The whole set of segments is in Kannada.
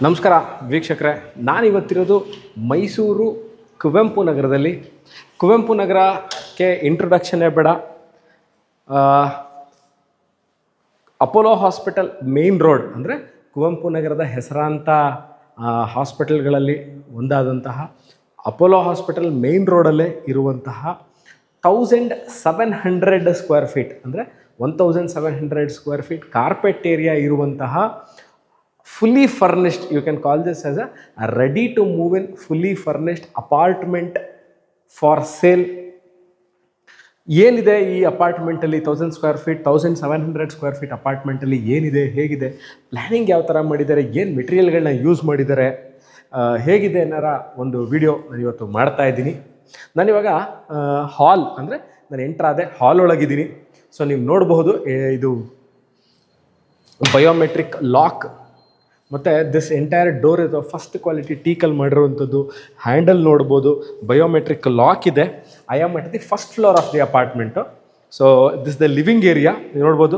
ನಮಸ್ಕಾರ ವೀಕ್ಷಕರೇ, ನಾನಿವತ್ತಿರೋದು ಮೈಸೂರು ಕುವೆಂಪು ನಗರದಲ್ಲಿ. ಕುವೆಂಪು ನಗರಕ್ಕೆ ಇಂಟ್ರೊಡಕ್ಷನ್ನೇ ಬೇಡ. ಅಪೋಲೋ ಹಾಸ್ಪಿಟಲ್ ಮೇನ್ ರೋಡ್ ಅಂದರೆ ಕುವೆಂಪು ನಗರದ ಹೆಸರಾಂತ ಹಾಸ್ಪಿಟಲ್ಗಳಲ್ಲಿ ಒಂದಾದಂತಹ ಅಪೋಲೋ ಹಾಸ್ಪಿಟಲ್ ಮೇನ್ ರೋಡಲ್ಲೇ ಇರುವಂತಹ 1700 ಸ್ಕ್ವೇರ್ ಫೀಟ್ ಅಂದರೆ 1700 ಸ್ಕ್ವೇರ್ ಫೀಟ್ ಕಾರ್ಪೆಟ್ ಏರಿಯಾ ಇರುವಂತಹ fully furnished, you can call this as a ready to move in fully furnished apartment for sale. ಏನಿದೆ ಈ ಅಪಾರ್ಟ್ಮೆಂಟಲ್ಲಿ 1000 ಸ್ಕ್ವೇರ್ ಫೀಟ್ 1700 ಸ್ಕ್ವೇರ್ ಫೀಟ್ ಅಪಾರ್ಟ್ಮೆಂಟಲ್ಲಿ ಏನಿದೆ, ಹೇಗಿದೆ, ಪ್ಲ್ಯಾನಿಂಗ್ ಯಾವ ಥರ ಮಾಡಿದ್ದಾರೆ, ಏನು ಮೆಟೀರಿಯಲ್ಗಳನ್ನ ಯೂಸ್ ಮಾಡಿದ್ದಾರೆ, ಹೇಗಿದೆ ಅನ್ನೋರ ಒಂದು ವಿಡಿಯೋ ನಾನು ಇವತ್ತು ಮಾಡ್ತಾ ಇದ್ದೀನಿ. ನಾನಿವಾಗ ಹಾಲ್ ಅಂದರೆ ನಾನು ಎಂಟ್ರ್ ಆದೆ, ಹಾಲ್ ಒಳಗಿದ್ದೀನಿ. ಸೊ ನೀವು ನೋಡಬಹುದು, ಇದು ಬಯೋಮೆಟ್ರಿಕ್ ಲಾಕ್ ಮತ್ತು ದಿಸ್ ಎಂಟೈರ್ ಡೋರ್ ಇದು ಫಸ್ಟ್ ಕ್ವಾಲಿಟಿ ಟೀಕಲ್ ಮಾಡಿರುವಂಥದ್ದು. ಹ್ಯಾಂಡಲ್ ನೋಡ್ಬೋದು, ಬಯೋಮೆಟ್ರಿಕ್ ಲಾಕ್ ಇದೆ. I am at the first floor of the apartment. So this the living area ನೋಡ್ಬೋದು.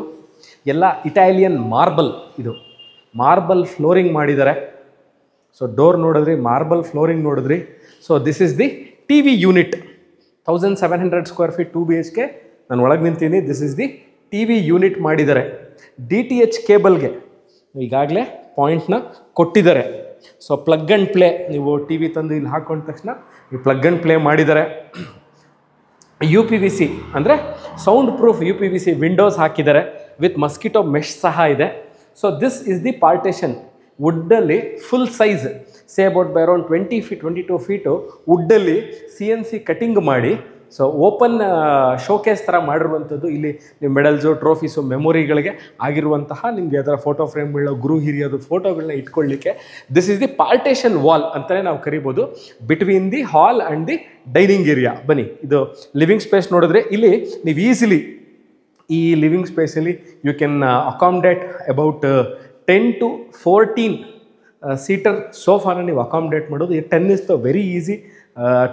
ಎಲ್ಲ ಇಟಾಲಿಯನ್ ಮಾರ್ಬಲ್, ಇದು ಮಾರ್ಬಲ್ ಫ್ಲೋರಿಂಗ್ ಮಾಡಿದ್ದಾರೆ. ಸೊ ಡೋರ್ ನೋಡಿದ್ರಿ, ಮಾರ್ಬಲ್ ಫ್ಲೋರಿಂಗ್ ನೋಡಿದ್ರಿ. So this is the T V unit. 1700 square feet 2 BHK ನಾನು ಒಳಗೆ ನಿಂತೀನಿ. This is the T V unit ಮಾಡಿದ್ದಾರೆ. DTH ಕೇಬಲ್ಗೆ ಈಗಾಗಲೇ ಪಾಯಿಂಟ್ನ ಕೊಟ್ಟಿದ್ದಾರೆ. ಸೊ ಪ್ಲಗ್ ಆ್ಯಂಡ್ ಪ್ಲೇ, ನೀವು ಟಿ ವಿ ತಂದು ಇಲ್ಲಿ ಹಾಕೊಂಡ ತಕ್ಷಣ ಈ ಪ್ಲಗ್ ಆ್ಯಂಡ್ ಪ್ಲೇ ಮಾಡಿದ್ದಾರೆ. UPVC ಅಂದರೆ ಸೌಂಡ್ ಪ್ರೂಫ್ UPVC ವಿಂಡೋಸ್ ಹಾಕಿದ್ದಾರೆ ವಿತ್ ಮಸ್ಕಿಟೋ ಮೆಶ್ ಸಹ ಇದೆ. So this is the partition. ವುಡ್ಡಲ್ಲಿ full size say about by around 22 feet ವುಡ್ಡಲ್ಲಿ CNC ಕಟಿಂಗ್ ಮಾಡಿ ಸೊ ಓಪನ್ ಶೋಕೇಸ್ ಥರ ಮಾಡಿರುವಂಥದ್ದು. ಇಲ್ಲಿ ನಿಮ್ಮ ಮೆಡಲ್ಸು, ಟ್ರೋಫೀಸು, ಮೆಮೊರಿಗಳಿಗೆ ಆಗಿರುವಂತಹ ನಿಮಗೆ ಅದರ ಫೋಟೋ ಫ್ರೇಮ್ಗಳನ್ನ, ಗುರು ಹಿರಿಯದು ಫೋಟೋಗಳನ್ನ ಇಟ್ಕೊಳ್ಳಿಕ್ಕೆ this is the partition wall ಅಂತಲೇ ನಾವು ಕರಿಬೋದು between the hall and the dining area. ಬನ್ನಿ, ಇದು ಲಿವಿಂಗ್ ಸ್ಪೇಸ್ ನೋಡಿದ್ರೆ ಇಲ್ಲಿ ನೀವು ಈಸಿಲಿ ಈ ಲಿವಿಂಗ್ ಸ್ಪೇಸಲ್ಲಿ you can accommodate about 10 to 14 seater ಸೋಫಾನ ನೀವು ಅಕಾಮಡೇಟ್ ಮಾಡೋದು. 10 is the very easy,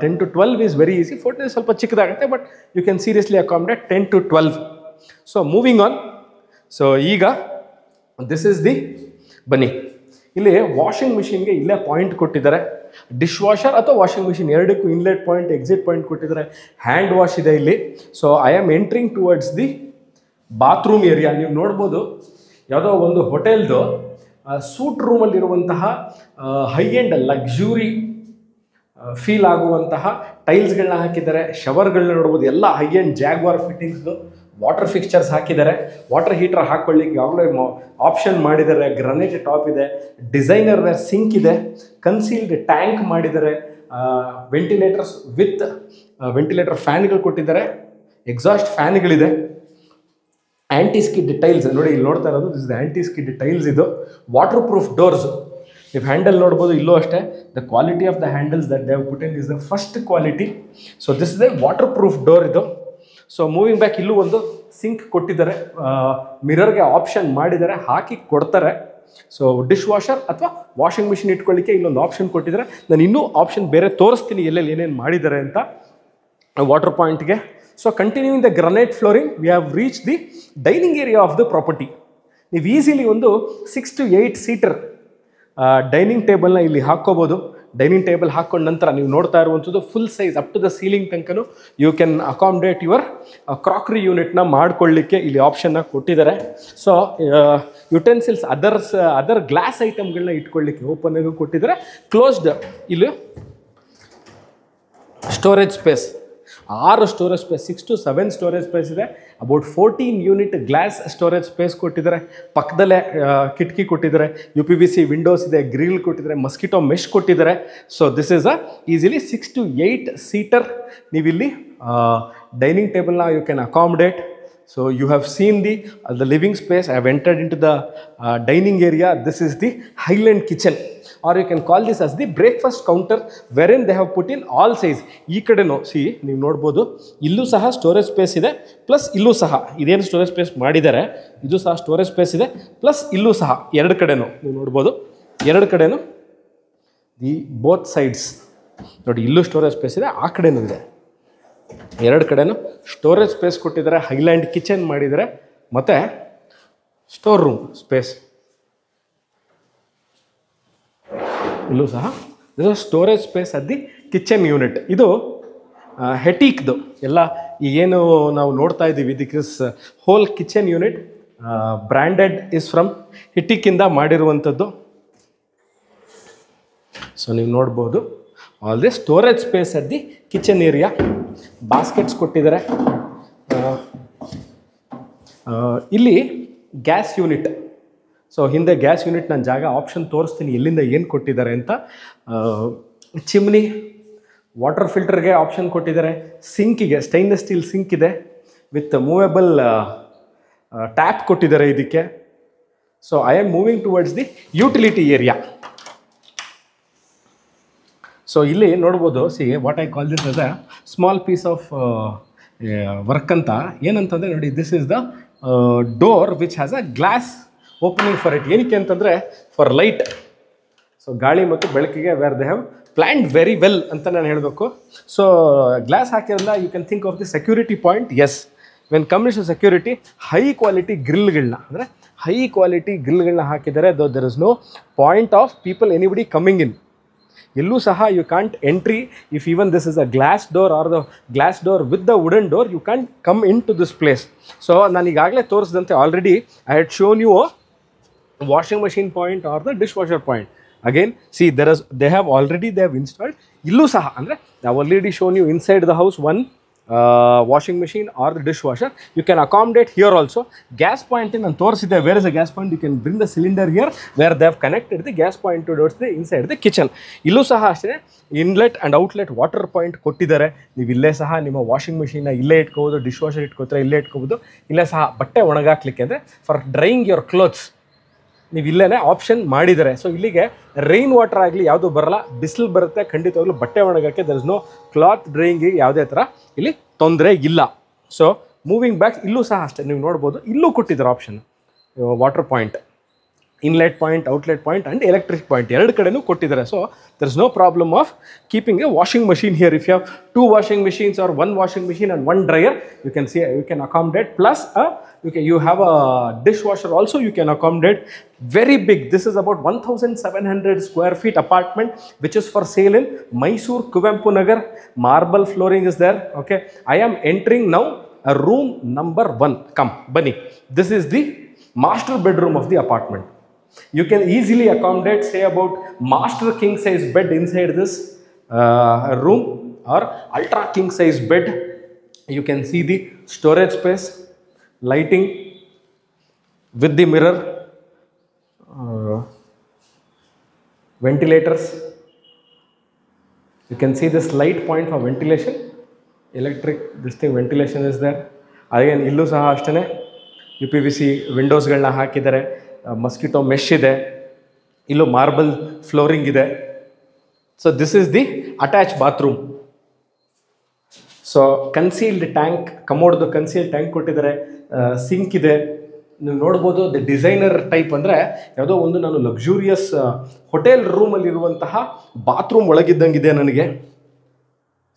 10 to 12 is very easy. 14 ಸ್ವಲ್ಪ ಚಿಕ್ಕದಾಗುತ್ತೆ, but you can seriously accommodate 10 to 12. So moving on. So ಈಗ ದಿಸ್ ಇಸ್ ದಿ, ಬನ್ನಿ, ಇಲ್ಲಿ ವಾಷಿಂಗ್ ಮಿಷಿನ್ಗೆ ಇಲ್ಲೇ ಪಾಯಿಂಟ್ ಕೊಟ್ಟಿದ್ದಾರೆ. ಡಿಶ್ ವಾಷರ್ ಅಥವಾ ವಾಷಿಂಗ್ ಮಿಷಿನ್ ಎರಡಕ್ಕೂ ಇನ್ಲೆಟ್ ಪಾಯಿಂಟ್, ಎಕ್ಸಿಟ್ ಪಾಯಿಂಟ್ ಕೊಟ್ಟಿದ್ದಾರೆ. ಹ್ಯಾಂಡ್ ವಾಶ್ ಇದೆ ಇಲ್ಲಿ. So I am entering towards the bathroom area. ನೀವು ನೋಡ್ಬೋದು, ಯಾವುದೋ ಒಂದು ಹೋಟೆಲ್ದು ಸೂಟ್ ರೂಮಲ್ಲಿರುವಂತಹ ಹೈ ಎಂಡ್ ಲಕ್ಸುರಿ ಫೀಲ್ ಆಗುವಂತಹ ಟೈಲ್ಸ್ಗಳನ್ನ ಹಾಕಿದ್ದಾರೆ. ಶವರ್ಗಳನ್ನ ನೋಡ್ಬೋದು, ಎಲ್ಲ ಹೈ ಎಂಡ್ ಜಾಗ್ವಾರ್ ಫಿಟ್ಟಿಂಗ್ಸ್ದು. ವಾಟರ್ ಫಿಕ್ಸ್ಚರ್ಸ್ ಹಾಕಿದ್ದಾರೆ. ವಾಟರ್ ಹೀಟರ್ ಹಾಕ್ಕೊಳ್ಳಿಕ್ಕೆ ಯಾವಾಗಲೇ ಆಪ್ಷನ್ ಮಾಡಿದ್ದಾರೆ. ಗ್ರನೈಟ್ ಟಾಪ್ ಇದೆ. ಡಿಸೈನರ್ ವೇರ್ ಸಿಂಕ್ ಇದೆ. ಕನ್ಸೀಲ್ಡ್ ಟ್ಯಾಂಕ್ ಮಾಡಿದ್ದಾರೆ. ವೆಂಟಿಲೇಟರ್ಸ್ ವಿತ್ ವೆಂಟಿಲೇಟರ್ ಫ್ಯಾನ್ಗಳು ಕೊಟ್ಟಿದ್ದಾರೆ. ಎಕ್ಸಾಸ್ಟ್ ಫ್ಯಾನ್ಗಳಿದೆ. ಆ್ಯಂಟಿ ಸ್ಕಿಡ್ ಟೈಲ್ಸ್ ನೋಡಿ, ಇಲ್ಲಿ ನೋಡ್ತಾ ಇರೋದು this is anti skid tiles. ಇದು ವಾಟರ್ ಪ್ರೂಫ್ ಡೋರ್ಸ್. ನೀವು ಹ್ಯಾಂಡಲ್ ನೋಡ್ಬೋದು, ಇಲ್ಲೂ ಅಷ್ಟೇ. The quality of the handles that they have put in is the first quality. So this is the water proof door ಇದು. ಸೊ ಮೂವಿಂಗ್ ಬ್ಯಾಕ್, ಇಲ್ಲೂ ಒಂದು ಸಿಂಕ್ ಕೊಟ್ಟಿದ್ದಾರೆ. ಮಿರರ್ಗೆ ಆಪ್ಷನ್ ಮಾಡಿದ್ದಾರೆ, ಹಾಕಿ ಕೊಡ್ತಾರೆ. ಸೊ ಡಿಶ್ ವಾಷರ್ ಅಥವಾ ವಾಷಿಂಗ್ ಮಿಷಿನ್ ಇಟ್ಕೊಳ್ಳಿಕ್ಕೆ ಇಲ್ಲೊಂದು ಆಪ್ಷನ್ ಕೊಟ್ಟಿದ್ದಾರೆ. ನಾನು ಇನ್ನೂ ಆಪ್ಷನ್ ಬೇರೆ ತೋರಿಸ್ತೀನಿ ಎಲ್ಲೆಲ್ಲಿ ಏನೇನು ಮಾಡಿದ್ದಾರೆ ಅಂತ ವಾಟರ್ ಪಾಯಿಂಟ್ಗೆ. So continuing the granite flooring, we have reach the dining area of the property. ನೀವು ಈಸಿಲಿ ಒಂದು 6 to 8 ಸೀಟರ್ ಡೈನಿಂಗ್ ಟೇಬಲ್ನ ಇಲ್ಲಿ ಹಾಕ್ಕೋಬೋದು. ಡೈನಿಂಗ್ ಟೇಬಲ್ ಹಾಕ್ಕೊಂಡ ನಂತರ ನೀವು ನೋಡ್ತಾ ಇರುವಂಥದ್ದು full size up to the ceiling ತನಕನೂ you can accommodate your crockery ಯೂನಿಟ್ನ ಮಾಡ್ಕೊಳ್ಳಿಕ್ಕೆ ಇಲ್ಲಿ ಆಪ್ಷನ್ನ ಕೊಟ್ಟಿದ್ದಾರೆ. ಸೊ ಯುಟೆನ್ಸಿಲ್ಸ್ ಅದರ್ ಗ್ಲಾಸ್ ಐಟಮ್ಗಳನ್ನ ಇಟ್ಕೊಳ್ಳಿಕ್ಕೆ ಓಪನ್ ಆಗಿ ಕೊಟ್ಟಿದ್ದಾರೆ. ಕ್ಲೋಸ್ಡ್ ಇಲ್ಲಿ storage space, 6 storage space, 6 to 7 storage space ಇದೆ. About 14 unit glass storage space ಕೊಟ್ಟಿದ್ದಾರೆ. ಪಕ್ಕದಲ್ಲೇ ಕಿಟಕಿ ಕೊಟ್ಟಿದ್ದಾರೆ. UPVC ವಿಂಡೋಸ್ ಇದೆ. ಗ್ರಿಲ್ ಕೊಟ್ಟಿದ್ದಾರೆ. ಮಸ್ಕಿಟೋ ಮೆಶ್ ಕೊಟ್ಟಿದ್ದಾರೆ. So this is a easily 6 to 8 seater ನೀವಿಲ್ಲಿ ಡೈನಿಂಗ್ ಟೇಬಲ್ನ you can accommodate. So you have seen the living space. I have entered into the dining area. This is the Highland kitchen, or you can call this as the breakfast counter, wherein they have put in all size. ಈ ಕಡೆನೋ ಸಿ ನೀವು ನೋಡ್ಬೋದು, ಇಲ್ಲೂ ಸಹ ಸ್ಟೋರೇಜ್ ಸ್ಪೇಸ್ ಇದೆ. ಪ್ಲಸ್ ಇಲ್ಲೂ ಸಹ ಇದೇನು ಸ್ಟೋರೇಜ್ ಸ್ಪೇಸ್ ಮಾಡಿದ್ದಾರೆ, ಇದು ಸಹ ಸ್ಟೋರೇಜ್ ಸ್ಪೇಸ್ ಇದೆ. ಪ್ಲಸ್ ಇಲ್ಲೂ ಸಹ ಎರಡು ಕಡೆನೂ ನೀವು ನೋಡ್ಬೋದು, ಎರಡು ಕಡೆನೂ ದಿ ಬೋತ್ ಸೈಡ್ಸ್ ನೋಡಿ, ಇಲ್ಲೂ ಸ್ಟೋರೇಜ್ ಸ್ಪೇಸ್ ಇದೆ, ಆ ಕಡೆನೂ ಇದೆ. ಎರಡು ಕಡೆನೂ ಸ್ಟೋರೇಜ್ ಸ್ಪೇಸ್ ಕೊಟ್ಟಿದ್ದಾರೆ. ಹೈಲ್ಯಾಂಡ್ ಕಿಚನ್ ಮಾಡಿದ್ದಾರೆ. ಮತ್ತು ಸ್ಟೋರ್ ರೂಮ್ ಸ್ಪೇಸ್. ಇಲ್ಲೂ ಸಹ ಇದು storage space at the kitchen unit. ಇದು ಹೆಟೀಕ್ದು ಎಲ್ಲ ಏನು ನಾವು ನೋಡ್ತಾ ಇದ್ದೀವಿ, this whole kitchen unit branded is from ಹಿಟಿಕಿಂದ ಮಾಡಿರುವಂಥದ್ದು. ಸೊ ನೀವು ನೋಡ್ಬೋದು all the storage space at the kitchen area. Baskets ಕೊಟ್ಟಿದ್ದಾರೆ. ಇಲ್ಲಿ ಗ್ಯಾಸ್ ಯೂನಿಟ್. ಸೊ ಹಿಂದೆ ಗ್ಯಾಸ್ ಯೂನಿಟ್ ನಾನು ಜಾಗ ಆಪ್ಷನ್ ತೋರಿಸ್ತೀನಿ ಎಲ್ಲಿಂದ ಏನು ಕೊಟ್ಟಿದ್ದಾರೆ ಅಂತ. ಚಿಮ್ನಿ, ವಾಟರ್ ಫಿಲ್ಟರ್ಗೆ ಆಪ್ಷನ್ ಕೊಟ್ಟಿದ್ದಾರೆ. ಸಿಂಕಿಗೆ ಸ್ಟೈನ್ಲೆಸ್ ಸ್ಟೀಲ್ ಸಿಂಕ್ ಇದೆ ವಿತ್ ಮೂವೇಬಲ್ ಟ್ಯಾಪ್ ಕೊಟ್ಟಿದ್ದಾರೆ ಇದಕ್ಕೆ. So I am moving towards the utility area. So ಇಲ್ಲಿ ನೋಡ್ಬೋದು, see what I call this as a small piece of work ಅಂತ. ಏನಂತಂದರೆ ನೋಡಿ, this is the door which has a glass opening for it. ಏನಕ್ಕೆ ಅಂತಂದರೆ ಫಾರ್ ಲೈಟ್. ಸೊ ಗಾಳಿ ಮತ್ತು ಬೆಳಕಿಗೆ where they have planned very well ಅಂತ ನಾನು ಹೇಳಬೇಕು. So glass ಹಾಕಿರಲ್ಲ, you can think of the security point. Yes, when comes to security, high quality ಗ್ರಿಲ್ಗಳನ್ನ, ಅಂದರೆ ಹೈ ಕ್ವಾಲಿಟಿ ಗ್ರಿಲ್ಗಳನ್ನ ಹಾಕಿದ್ದಾರೆ. There is no point of people anybody coming in. ಎಲ್ಲೂ ಸಹ you can't entry if even this is a glass door or the glass door with the wooden door, you can come in to this place. So ನಾನು ಈಗಾಗಲೇ ತೋರಿಸಿದಂತೆ already I had shown you washing machine point or the dish washer point. Again see they have installed. ಇಲ್ಲೂ ಸಹ ಅಂದರೆ ನಾವು already shown you inside the house one washing machine or the dishwasher. You can accommodate here also. Gas point ನಾನು ತೋರಿಸಿದ್ದೆ. Where is the gas point? You can bring the cylinder here where they have connected the gas point towards the inside the kitchen. ಇಲ್ಲೂ ಸಹ ಅಷ್ಟೇ inlet and outlet water point ಕೊಟ್ಟಿದ್ದಾರೆ. ನೀವು ಇಲ್ಲೇ ಸಹ ನಿಮ್ಮ ವಾಷಿಂಗ್ ಮಿಷಿನ್ನ ಇಲ್ಲೇ ಇಟ್ಕೋಬೋದು, ಡಿಶ್ ವಾಷರ್ ಇಟ್ಕೋತಾರೆ ಇಲ್ಲೇ ಇಟ್ಕೋಬೋದು. ಇಲ್ಲೇ ಸಹ ಬಟ್ಟೆ ಒಣಗಾಕ್ಲಿಕ್ಕೆ ಅಂದರೆ ಫಾರ್ ಡ್ರೈಯಿಂಗ್ ಯುವರ್ ಕ್ಲೋತ್ಸ್ ನೀವು ಇಲ್ಲೇ ಆಪ್ಷನ್ ಮಾಡಿದ್ದಾರೆ. ಸೊ ಇಲ್ಲಿಗೆ ರೈನ್ ವಾಟರ್ ಆಗಲಿ ಯಾವುದೂ ಬರಲ್ಲ, ಬಿಸಿಲು ಬರುತ್ತೆ ಖಂಡಿತವಾಗ್ಲೂ. ಬಟ್ಟೆ ಒಣಗೋಕ್ಕೆ ದರ್ ಇಸ್ ನೋ ಕ್ಲಾತ್ ಡ್ರೈಯಿಂಗಿಗೆ ಯಾವುದೇ ಥರ ಇಲ್ಲಿ ತೊಂದರೆ ಇಲ್ಲ. ಸೊ ಮೂವಿಂಗ್ ಬ್ಯಾಕ್, ಇಲ್ಲೂ ಸಹ ಅಷ್ಟೇ ನೀವು ನೋಡ್ಬೋದು, ಇಲ್ಲೂ ಕೊಟ್ಟಿದ್ದಾರೆ option water point, inlet point, outlet point and electric point ಎರಡು ಕಡೆನೂ ಕೊಟ್ಟಿದ್ದಾರೆ. So there is no problem of keeping a washing machine here. If you have 2 washing machines or 1 washing machine and 1 dryer, you can accommodate. Plus you have a dishwasher also, you can accommodate. Very big. This is about 1700 square feet apartment which is for sale in Mysore, Kuvempu Nagar. Marble flooring is there. Okay, I am entering now a room number 1. Come, Bunny. This is the master bedroom of the apartment. You can easily accommodate, say, about master king size bed inside this room or ultra king size bed. You can see the storage space, lighting with the mirror, ventilators. You can see this light point for ventilation, electric, this thing ventilation is there. Again illu saha ashtane UPVC windows galna hakidare. Mosquito mesh ಇದೆ. ಇಲ್ಲೂ ಮಾರ್ಬಲ್ ಫ್ಲೋರಿಂಗ್ ಇದೆ. So this is the attach bathroom. So concealed tank, ಕಮೋಡ್ದು ಕನ್ಸೀಲ್ಡ್ ಟ್ಯಾಂಕ್ ಕೊಟ್ಟಿದ್ದಾರೆ. ಸಿಂಕ್ ಇದೆ. ನೀವು ನೋಡ್ಬೋದು ದ ಡಿಸೈನರ್ ಟೈಪ್ ಅಂದರೆ ಯಾವುದೋ ಒಂದು ನಾನು ಲಕ್ಸುರಿಯಸ್ ಹೋಟೆಲ್ ರೂಮಲ್ಲಿರುವಂತಹ ಬಾತ್ರೂಮ್ ಒಳಗಿದ್ದಂಗಿದೆ ನನಗೆ.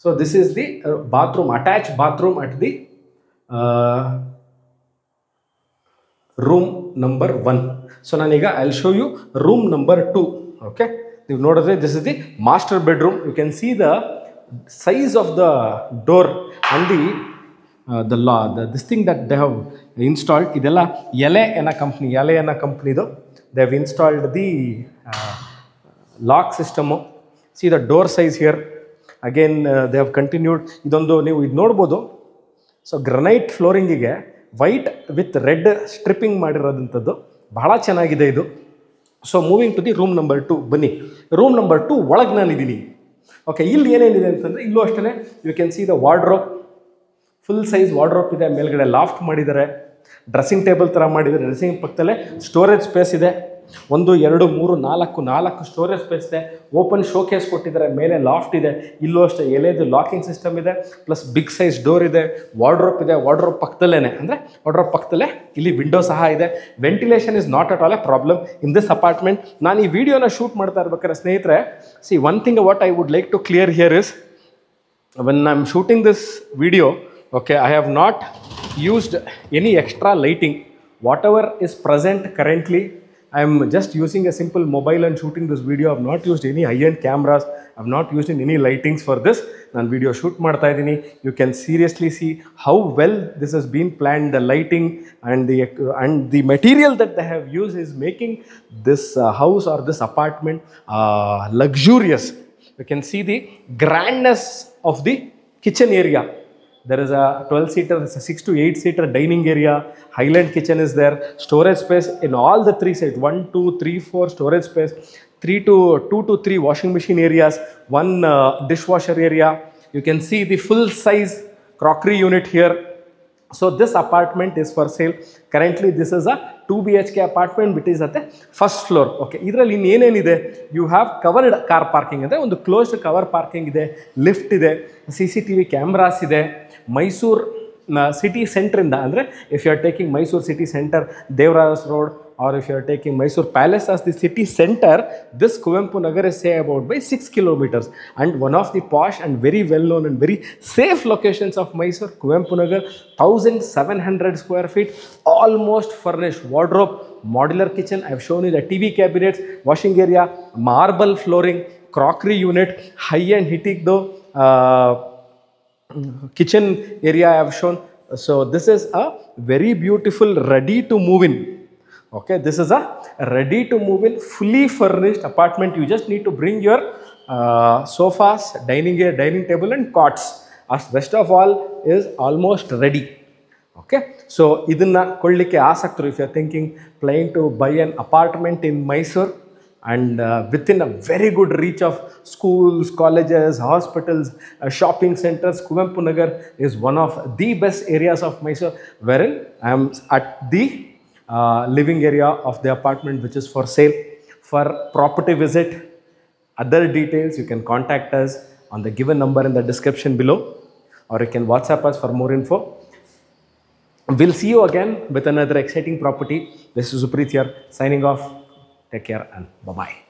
So this is the bathroom, attach bathroom at the room number 1. So ನಾನೀಗ I will show you room number 2. Okay, ನೀವು ನೋಡಿದ್ರೆ this is the master bedroom. You can see the size of the door and this thing that they have installed. ಇದೆಲ್ಲ ಎಲೆ ಅನ್ನೋ ಕಂಪ್ನಿದು. They have installed the lock system. See the door size here. Again they have continued. ಇದೊಂದು ನೀವು ಇದು ನೋಡ್ಬೋದು. ಸೊ ಗ್ರನೈಟ್ ಫ್ಲೋರಿಂಗಿಗೆ ವೈಟ್ ವಿತ್ ರೆಡ್ ಸ್ಟ್ರಿಪ್ಪಿಂಗ್ ಮಾಡಿರೋದಂಥದ್ದು ಬಹಳ ಚೆನ್ನಾಗಿದೆ ಇದು. So moving to the room number 2. ಬನ್ನಿ, ರೂಮ್ ನಂಬರ್ 2 ಒಳಗೆ ನಾನಿದ್ದೀನಿ. ಓಕೆ, ಇಲ್ಲಿ ಏನೇನಿದೆ ಅಂತಂದರೆ ಇಲ್ಲೂ ಅಷ್ಟೇ you can see the wardrobe. Full size wardrobe ಇದೆ. ಮೇಲ್ಗಡೆ ಲಾಫ್ಟ್ ಮಾಡಿದ್ದಾರೆ. ಡ್ರೆಸ್ಸಿಂಗ್ ಟೇಬಲ್ ಥರ ಮಾಡಿದ್ದಾರೆ. ಡ್ರೆಸ್ಸಿಂಗ್ ಪಕ್ಕದಲ್ಲೇ ಸ್ಟೋರೇಜ್ ಸ್ಪೇಸ್ ಇದೆ. 1 2 3 4 ಸ್ಟೋರೇಜ್ ಸ್ಪೇಸ್ ಇದೆ. ಓಪನ್ ಶೋಕೇಸ್ ಕೊಟ್ಟಿದ್ದಾರೆ. ಮೇಲೆ ಲಾಫ್ಟ್ ಇದೆ. ಇಲ್ಲೂ ಅಷ್ಟೇ ಎಲೆದು ಲಾಕಿಂಗ್ ಸಿಸ್ಟಮ್ ಇದೆ. ಪ್ಲಸ್ ಬಿಗ್ ಸೈಜ್ ಡೋರ್ ಇದೆ. ವಾರ್ಡ್ರೋಬ್ ಇದೆ. ವಾರ್ಡ್ರೋಬ್ ಪಕ್ಕದಲ್ಲೇ ಅಂದರೆ ವಾರ್ಡ್ರೋಬ್ ಪಕ್ಕದಲ್ಲೇ ಇಲ್ಲಿ ವಿಂಡೋ ಸಹ ಇದೆ. Ventilation is not at all a problem in this apartment. ನಾನು ಈ ವಿಡಿಯೋನ ಶೂಟ್ ಮಾಡ್ತಾ ಇರ್ಬೇಕಾದ್ರೆ ಸ್ನೇಹಿತರೆ, see one thing what I would like to clear here is when I am shooting this video, okay, I have not used any extra lighting. Whatever is present currently I'm just using a simple mobile and shooting this video. I've not used any high-end cameras. I've not used in any lightings for this. ನಾನು video shoot ಮಾಡ್ತಾ ಇದ್ದೀನಿ. You can seriously see how well this has been planned. The lighting and the material that they have used is making this house or this apartment luxurious. You can see the grandness of the kitchen area. There is a 12-seater, 6 to 8-seater dining area. Highland kitchen is there. Storage space in all the 3 sides. 1, 2, 3, 4 storage space. 2 to 3 washing machine areas. 1 dishwasher area. You can see the full-size crockery unit here. So this apartment is for sale. Currently this is a 2 BHK apartment which is at the first floor. Okay, ಇದರಲ್ಲಿ ಇನ್ನೇನೇನಿದೆ, you have covered car parking ಇದೆ, ಒಂದು closed cover parking ಇದೆ, lift ಇದೆ, CCTV cameras ಇದೆ. ಮೈಸೂರು ಸಿಟಿ ಸೆಂಟ್ರಿಂದ ಅಂದರೆ if you are taking Mysore city center, Devras road, or if you are taking Mysore Palace as the city center, this Kuvempu Nagar is say about by 6 kilometers, and one of the posh and very well known and very safe locations of Mysore, Kuvempu Nagar, 1700 square feet, almost furnished, wardrobe, modular kitchen. I have shown you the TV cabinets, washing area, marble flooring, crockery unit, high-end Hitikdo kitchen area I have shown. So this is a very beautiful ready to move in. Okay, this is a ready to move in fully furnished apartment. You just need to bring your sofas, dining table and cots. As rest of all is almost ready. Okay, so idanna ಕೊಳ್ಳಿಕ್ಕೆ ಆಸಕ್ತರು, if you are thinking planning to buy an apartment in Mysore and within a very good reach of schools, colleges, hospitals, shopping centers, Kuvempu Nagar is one of the best areas of Mysore, wherein I am at the living area of the apartment which is for sale. For property visit, other details, you can contact us on the given number in the description below, or you can WhatsApp us for more info. We'll see you again with another exciting property. This is Supreet here, signing off. Take care and bye-bye.